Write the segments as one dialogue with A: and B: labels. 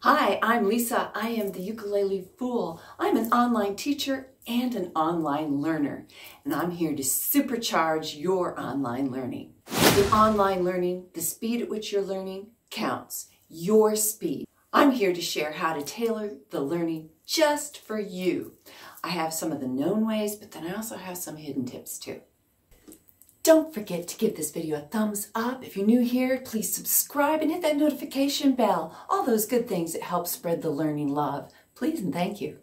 A: Hi, I'm Lisa. I am the Ukulele Fool. I'm an online teacher and an online learner, and I'm here to supercharge your online learning. In online learning, the speed at which you're learning counts, your speed. I'm here to share how to tailor the learning just for you. I have some of the known ways, but then I also have some hidden tips too. Don't forget to give this video a thumbs up. If you're new here, please subscribe and hit that notification bell. All those good things that help spread the learning love. Please and thank you.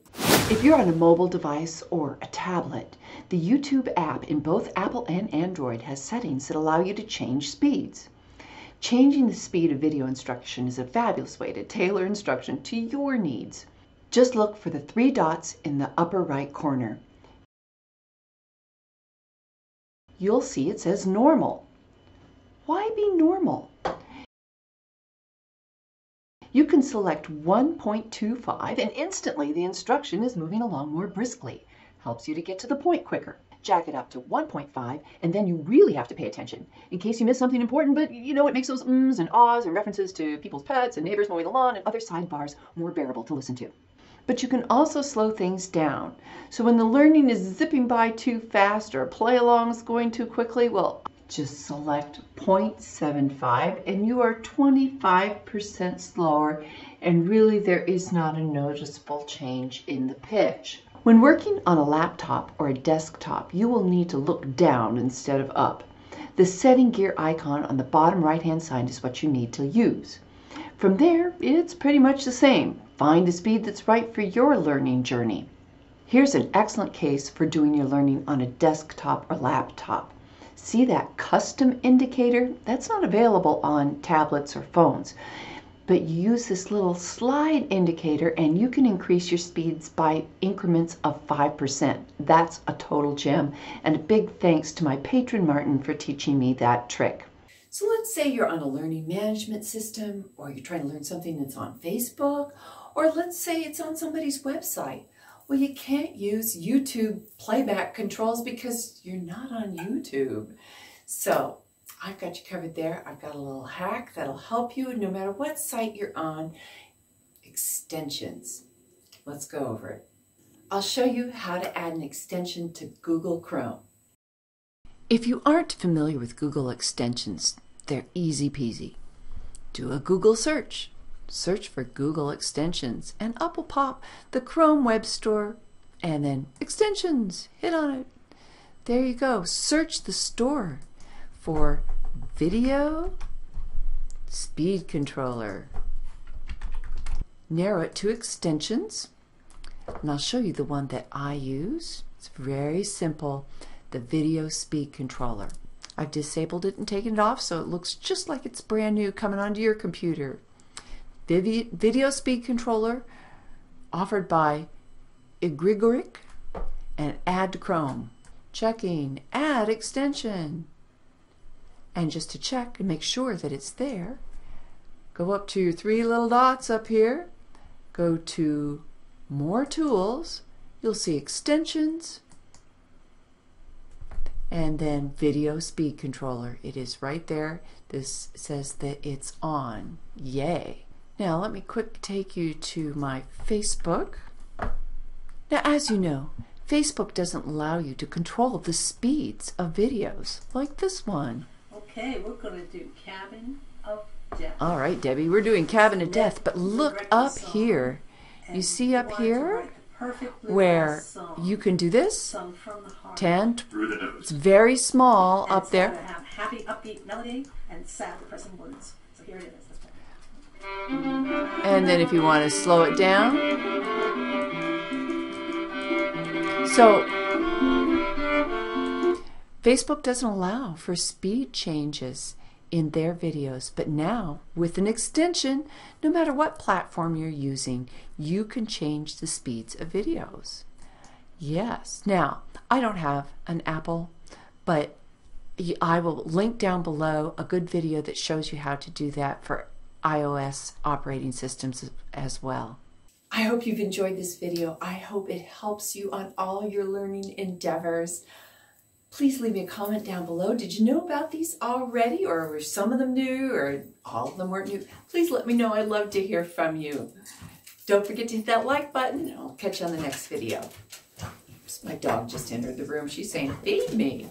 B: If you're on a mobile device or a tablet, the YouTube app in both Apple and Android has settings that allow you to change speeds. Changing the speed of video instruction is a fabulous way to tailor instruction to your needs. Just look for the 3 dots in the upper right corner. You'll see it says normal. Why be normal? You can select 1.25 and instantly the instruction is moving along more briskly. Helps you to get to the point quicker. Jack it up to 1.5 and then you really have to pay attention in case you miss something important, but you know it makes those ums and ahs and references to people's pets and neighbors mowing the lawn and other sidebars more bearable to listen to. But you can also slow things down. So when the learning is zipping by too fast or play along is going too quickly, well, just select 0.75 and you are 25% slower, and really there is not a noticeable change in the pitch. When working on a laptop or a desktop, you will need to look down instead of up. The setting gear icon on the bottom right-hand side is what you need to use. From there, it's pretty much the same. Find a speed that's right for your learning journey. Here's an excellent case for doing your learning on a desktop or laptop. See that custom indicator? That's not available on tablets or phones. But you use this little slide indicator and you can increase your speeds by increments of 5%. That's a total gem, and a big thanks to my patron Martin for teaching me that trick.
A: So let's say you're on a learning management system, or you're trying to learn something that's on Facebook, or let's say it's on somebody's website. Well, you can't use YouTube playback controls because you're not on YouTube. So I've got you covered there. I've got a little hack that'll help you no matter what site you're on. Extensions. Let's go over it. I'll show you how to add an extension to Google Chrome.
B: If you aren't familiar with Google extensions, they're easy peasy. Do a Google search. Search for Google extensions and up will pop the Chrome web store and then extensions. Hit on it. There you go. Search the store for video speed controller. Narrow it to extensions, and I'll show you the one that I use. It's very simple. The video speed controller. I've disabled it and taken it off so it looks just like it's brand new coming onto your computer. Video speed controller offered by Igrigorik and add to Chrome. Checking, add extension. And just to check and make sure that it's there, go up to your 3 little dots up here, go to more tools, you'll see extensions, and then video speed controller. It is right there. This says that it's on. Yay. Now let me quick take you to my Facebook. Now as you know, Facebook doesn't allow you to control the speeds of videos like this one.
C: Okay, we're going to do Cabin of Death.
B: All right, Debbie, we're doing Cabin of Death, but look up here. You see up here where you can do this. 10. It's very small
C: and
B: up there.
C: Have happy, upbeat melody and sad, depressing words. So here it is.
B: And then if you want to slow it down. So Facebook doesn't allow for speed changes in their videos, but now with an extension, no matter what platform you're using, you can change the speeds of videos. Yes. Now, I don't have an Apple, but I will link down below a good video that shows you how to do that for iOS operating systems as well.
A: I hope you've enjoyed this video. I hope it helps you on all your learning endeavors. Please leave me a comment down below. Did you know about these already, or were some of them new, or all of them weren't new? Please let me know. I'd love to hear from you. Don't forget to hit that like button, and I'll catch you on the next video. Oops, my dog just entered the room. She's saying, feed me.